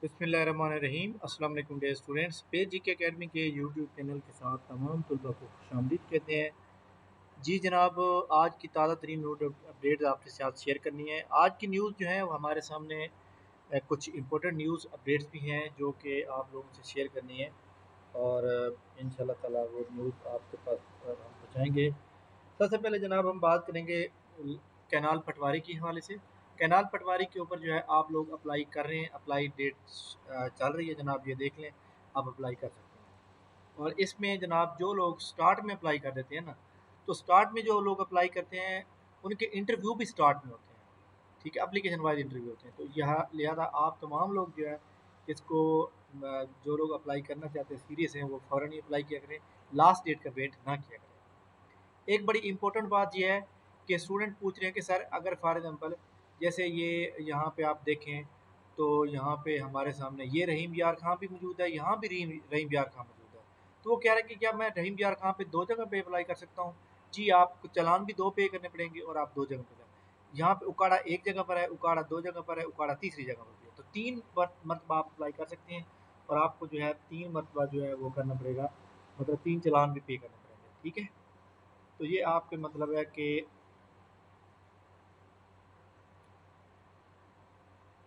बिस्मिल्लाहिर्रहमानिर्रहीम। अस्सलाम वालेकुम डियर स्टूडेंट्स। पेज जी के अकेडमी के यूट्यूब चैनल के साथ तमाम तलबा को खुशामदीद कहते हैं। जी जनाब, आज की ताज़ा तरीन न्यूज़ अपडेट आपके साथ शेयर करनी है। आज की न्यूज़ जो है वो हमारे सामने कुछ इंपॉर्टेंट न्यूज़ अपडेट्स भी हैं जो कि आप लोगों से शेयर करनी है, और इंशाल्लाह ताला वो न्यूज़ आपके पास हम पहुँचाएँगे। सबसे पहले जनाब हम बात करेंगे कैनाल पटवारी के हवाले से। कैनाल पटवारी के ऊपर जो है आप लोग अप्लाई कर रहे हैं, अप्लाई डेट चल रही है जनाब, ये देख लें, आप अप्लाई कर सकते हैं। और इसमें जनाब जो लोग स्टार्ट में अप्लाई कर देते हैं ना, तो स्टार्ट में जो लोग अप्लाई करते हैं उनके इंटरव्यू भी स्टार्ट में होते हैं, ठीक है, एप्लीकेशन वाइज इंटरव्यू होते हैं। तो यहाँ लिहाजा आप तमाम लोग जो है इसको जो लोग अप्लाई करना चाहते हैं सीरियस हैं, वो फ़ौरन ही अप्लाई किया करें, लास्ट डेट का वेट ना किया करें। एक बड़ी इंपॉर्टेंट बात यह है कि स्टूडेंट पूछ रहे हैं कि सर अगर फॉर एग्जांपल जैसे ये यहाँ पे आप देखें तो यहाँ पे हमारे सामने ये रहीम यार खां भी मौजूद है, यहाँ भी रहीम रहीम यार खां मौजूद है। तो वो कह रहे हैं कि क्या मैं रहीम यार खां पे दो जगह पे अप्लाई कर सकता हूँ? जी, आपको चालान भी दो पे करने पड़ेंगे और आप दो जगह पर जाए। यहाँ पे उकाड़ा एक जगह पर है, उकाड़ा दो जगह पर है, उकाड़ा तीसरी जगह पर भी है। तो तीन मरतबा आप अप्लाई कर सकते हैं, और आपको जो है तीन मरतबा जो है वो करना पड़ेगा, मतलब तीन चालान भी पे करने पड़ेंगे, ठीक है। तो ये आपके मतलब है कि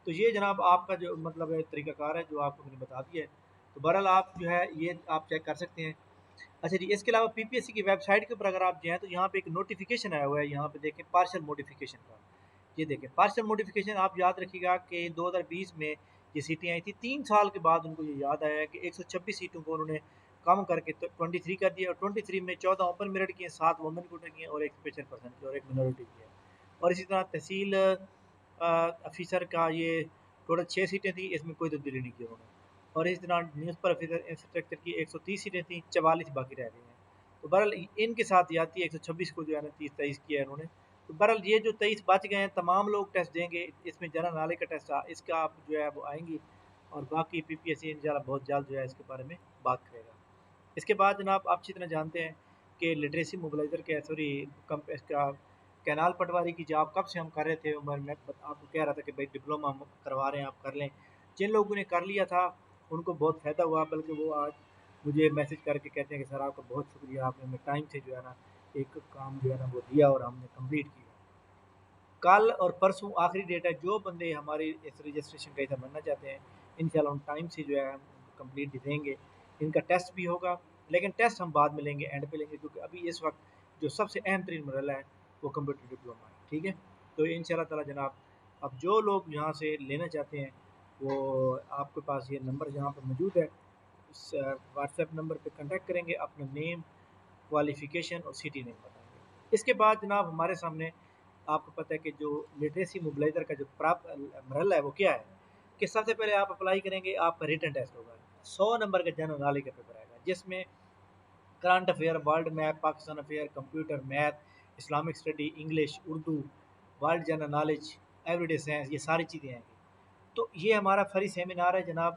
तो ये जनाब आपका जो मतलब है तरीक़ाकार है जो आपको मैंने बता दिया है। तो बहरहाल आप जो है ये आप चेक कर सकते हैं। अच्छा जी, इसके अलावा पीपीएससी की वेबसाइट के ऊपर अगर आप जाएँ तो यहाँ पे एक नोटिफ़िकेशन आया हुआ है, यहाँ पे देखें पार्शियल मॉडिफ़िकेशन का। ये देखें पार्शियल मॉडिफ़िकेशन, आप याद रखिएगा कि 2020 में ये सीटें आई थी, 3 साल के बाद उनको ये याद आया है कि 126 सीटों को उन्होंने कम करके 23 कर दिया, और 23 में 14 ओपन मेरिट की हैं, 7 वुमेन कोटे की हैं और एक स्पेशल पर्सन की और एक मिनॉरिटी की है। और इसी तरह तहसील ऑफिसर का ये टोटल 6 सीटें थी, इसमें कोई तब्दीली नहीं की उन्होंने। और इस तरह म्यूनसिपल ऑफिसर इंस्ट्रक्चर की 130 सीटें थी, 44 बाकी रह गई हैं। तो बहरहाल इनके साथ जाती है 126 को जो है ना 30-23 किया है इन्होंने। तो बहरहाल ये जो 23 बच गए हैं, तमाम लोग टेस्ट देंगे, इसमें जनरल नॉलेज का टेस्ट इसका आप जो है वो आएंगी, और बाकी पीपीएससी इंशाल्लाह बहुत जल्द जो है इसके बारे में बात करेगा। इसके बाद जनाब आप अच्छी तरह जानते हैं कि लिटरेसी मोबिलाइज़र के सॉरी इसका कैनाल पटवारी की जॉब कब से हम कर रहे थे। उमर मैं आपको कह रहा था कि भाई डिप्लोमा हम करवा रहे हैं, आप कर लें। जिन लोगों ने कर लिया था उनको बहुत फ़ायदा हुआ, बल्कि वो आज मुझे मैसेज करके कहते हैं कि सर आपका बहुत शुक्रिया, आपने हमें टाइम से जो है ना एक काम जो है ना वो दिया और हमने कंप्लीट किया। कल और परसों आखिरी डेट है, जो बंदे हमारी इस रजिस्ट्रेशन का हिस्सा बनना चाहते हैं इंशाल्लाह उन टाइम से जो है हम कंप्लीट देंगे। इनका टेस्ट भी होगा, लेकिन टेस्ट हम बाद में लेंगे, एंड पे लेंगे, क्योंकि अभी इस वक्त जो सबसे अहम तरीन मरहला है वो कंप्यूटर डिप्लोमा है, ठीक है। तो इंशाल्लाह ताला जनाब अब जो लोग यहाँ से लेना चाहते हैं वो आपके पास ये नंबर यहाँ पर मौजूद है, इस व्हाट्सएप नंबर पे कांटेक्ट करेंगे, अपना नेम, क्वालिफ़िकेशन और सिटी नेम बताएँगे। इसके बाद जनाब हमारे सामने आपको पता है कि जो लिटरेसी मोबिलाइज़र का जो मरहला है वो क्या है, कि सबसे पहले आप अप्लाई करेंगे, आपका रिटन टेस्ट होगा। 100 नंबर का जनरल नॉलेज का पेपर आएगा, जिसमें current affair, world map, Pakistan affair, computer, math, Islamic study, English, Urdu, world general knowledge, everyday science, ये सारी चीज़ें आएँगी। तो ये हमारा फ्री सेमिनार है जनाब।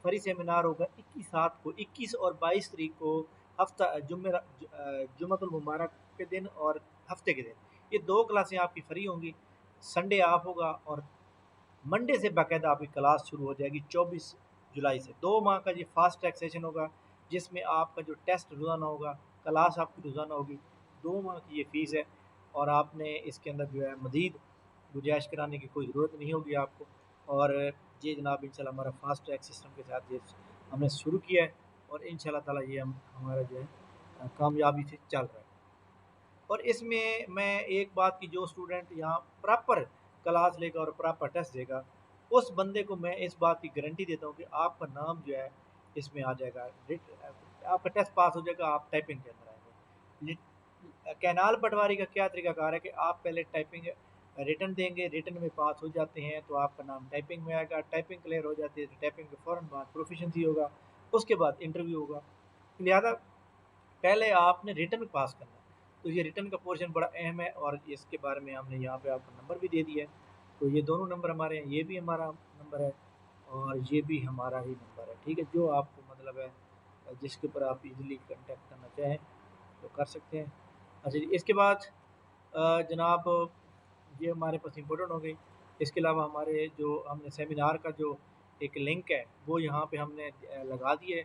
फ्री सेमिनार होगा 21 और 22 तारीख को, हफ्ता जुम्मतुल मुबारक के दिन और हफ्ते के दिन। ये 2 क्लासें आपकी फ्री होंगी, संडे ऑफ होगा, और मंडे से बाकायदा आपकी क्लास शुरू हो जाएगी 24 जुलाई से। 2 माह का ये फास्ट ट्रैक सेशन होगा, जिसमें आपका जो टेस्ट रोज़ाना होगा, क्लास आपकी रोज़ाना होगी। 2 माह की ये फ़ीस है, और आपने इसके अंदर जो है मज़ीद गुंजाइश कराने की कोई ज़रूरत नहीं होगी आपको। और ये जनाब इंशाल्लाह हमारा फास्ट ट्रैक सिस्टम के साथ ये हमने शुरू किया है, और इंशाल्लाह ताला ये हम हमारा जो है कामयाबी से चल रहा है। और इसमें मैं एक बात की, जो स्टूडेंट यहाँ प्रॉपर क्लास लेगा और प्रॉपर टेस्ट देगा, उस बंदे को मैं इस बात की गारंटी देता हूँ कि आपका नाम जो है इसमें आ जाएगा, आपका टेस्ट पास हो जाएगा, आप टाइपिंग के अंदर आएंगे। कैनाल पटवारी का क्या तरीकाकार है कि आप पहले टाइपिंग रिटन देंगे, रिटन में पास हो जाते हैं तो आपका नाम टाइपिंग में आएगा, टाइपिंग क्लियर हो जाती है तो टाइपिंग के फ़ौरन बाद प्रोफिशेंसी होगा, उसके बाद इंटरव्यू होगा। लिहाजा पहले आपने रिटन पास करना है। तो ये रिटन का पोर्शन बड़ा अहम है, और इसके बारे में हमने यहाँ पे आपको नंबर भी दे दिया है। तो ये दोनों नंबर हमारे हैं, ये भी हमारा नंबर है और ये भी हमारा ही नंबर है, ठीक है। जो आपको मतलब है जिसके ऊपर आप इजीली कांटेक्ट करना चाहें तो कर सकते हैं। अच्छा जी, इसके बाद जनाब ये हमारे पास इम्पोर्टेंट हो गई। इसके अलावा हमारे जो हमने सेमिनार का जो ایک لنک ہے وہ یہاں پہ ہم نے لگا دی ہے.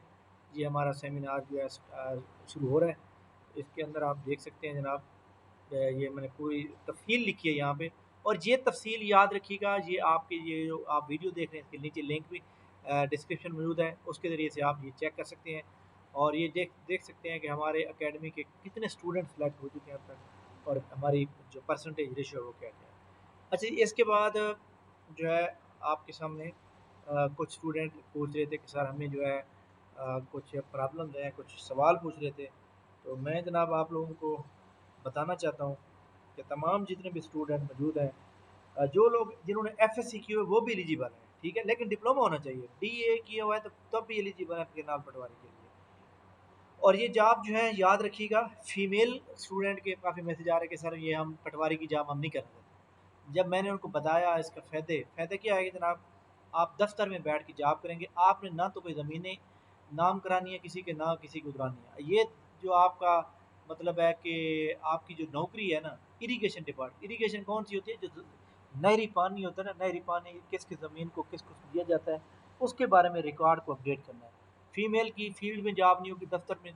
یہ ہمارا سیمینار جو ہے شروع ہو رہا ہے. اس کے اندر آپ دیکھ سکتے ہیں جناب یہ میں نے پوری تفصیل لکھی ہے یہاں پہ. اور یہ تفصیل یاد رکھیے گا، یہ آپ کے یہ جو آپ ویڈیو دیکھ رہے ہیں اس کے نیچے لنک بھی ڈسکرپشن موجود ہے، اس کے ذریعے سے آپ یہ چیک کر سکتے ہیں اور یہ دیکھ سکتے ہیں کہ ہمارے اکیڈمی کے کتنے اسٹوڈنٹ سلیکٹ ہو چکے ہیں اب تک اور ہماری جو پرسنٹیج ریشو ہے وہ کیا کیا ہے. اچھا اس کے بعد جو ہے آپ کے سامنے کچھ اسٹوڈنٹ پوچھ رہے تھے کہ سر ہمیں جو ہے کچھ پرابلمز ہیں، کچھ سوال پوچھ رہے تھے. تو میں جناب آپ لوگوں کو بتانا چاہتا ہوں کہ تمام جتنے بھی اسٹوڈنٹ موجود ہیں، جو لوگ جنہوں نے ایف ایس سی کی ہوئے وہ بھی ایلیجیبل ہیں، ٹھیک ہے، لیکن ڈپلومہ ہونا چاہیے. ڈی اے کیا ہوا ہے تو تب بھی ایلیجیبل ہے کنال پٹواری کے لیے. اور یہ جاب جو ہے یاد رکھیے گا، فیمیل اسٹوڈنٹ کے کافی میسج آ رہے کہ سر یہ ہم پٹواری کی جاب ہم نہیں کرنا چاہتے. جب میں نے ان کو بتایا اس کا فائدے کیا ہے کہ جناب آپ دفتر میں بیٹھ کے جاب کریں گے، آپ نے نہ تو کوئی زمینیں نام کرانی ہے کسی کے، نہ کسی کو اترانی ہے. یہ جو آپ کا مطلب ہے کہ آپ کی جو نوکری ہے نا، اریگیشن ڈپارٹمنٹ، اریگیشن کون سی ہوتی ہے؟ جو نہری پانی ہوتا ہے نا، نہری پانی کس کس زمین کو کس کو دیا جاتا ہے اس کے بارے میں ریکارڈ کو اپڈیٹ کرنا ہے. فیمیل کی فیلڈ میں جاب نہیں ہوگی، دفتر میں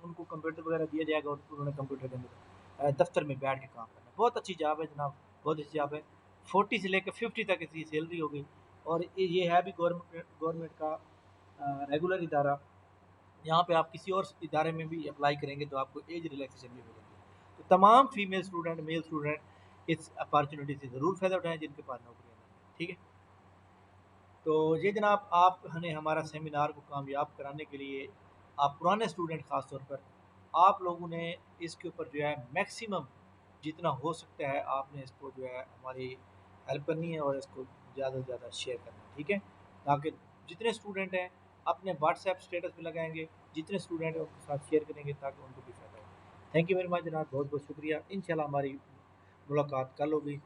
ان کو کمپیوٹر وغیرہ دیا جائے گا اور انہوں نے کمپیوٹر کے اندر دفتر میں بیٹھ کے کام کرنا ہے. بہت اچھی جاب ہے جناب، بہت اچھی جاب ہے. 40 سے لے کے 50 تک اس کی سیلری ہوگی. اور یہ ہے بھی گورنمنٹ کا ریگولر ادارہ. یہاں پہ آپ کسی اور ادارے میں بھی اپلائی کریں گے تو آپ کو ایج ریلیکسیشن بھی ملے گی. تو تمام فیمیل اسٹوڈنٹ، میل اسٹوڈنٹ اس اپارچونیٹی سے ضرور فائدہ اٹھائیں جن کے پاس نوکریاں نہیں. ٹھیک ہے، تو یہ جناب آپ نے ہمارا سیمینار کو کامیاب کرانے کے لیے، آپ پرانے اسٹوڈنٹ خاص طور پر آپ لوگوں نے اس کے اوپر جو ہے میکسیمم جتنا ہو سکتا ہے آپ نے اس کو جو ہے ہماری ہیلپ کرنی ہے اور اس کو زیادہ سے زیادہ شیئر کرنا ہے. ٹھیک ہے، تاکہ جتنے اسٹوڈنٹ ہیں اپنے واٹس ایپ اسٹیٹس پہ لگائیں گے، جتنے اسٹوڈنٹ ہیں ان کے ساتھ شیئر کریں گے تاکہ ان کو بھی فائدہ ہو. تھینک یو ویری مچ جناب، بہت بہت شکریہ. انشاءاللہ ہماری ملاقات کل ہوگی.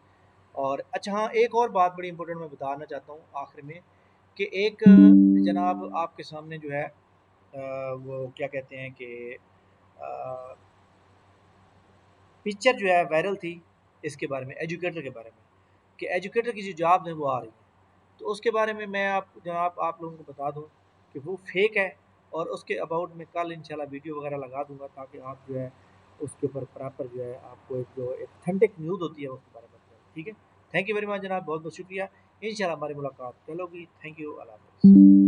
اور اچھا ہاں، ایک اور بات بڑی امپورٹنٹ میں بتانا چاہتا ہوں آخر میں کہ ایک جناب آپ کے سامنے جو ہے وہ کیا کہتے ہیں کہ پکچر جو ہے وائرل تھی اس کے بارے میں، ایجوکیٹر کے بارے میں، کہ ایجوکیٹر کی جو جاب ہے وہ آ رہی ہے. تو اس کے بارے میں آپ جناب آپ لوگوں کو بتا دوں کہ وہ فیک ہے اور اس کے اباؤٹ میں کل انشاءاللہ ویڈیو وغیرہ لگا دوں گا تاکہ آپ جو ہے اس کے اوپر پراپر جو ہے آپ کو ایک جو اتھینٹک نیوز ہوتی ہے اس کے بارے میں بتائیں. ٹھیک ہے، تھینک یو ویری مچ جناب، بہت بہت شکریہ. انشاءاللہ ہماری ملاقات کل ہوگی. تھینک یو، اللہ حافظ.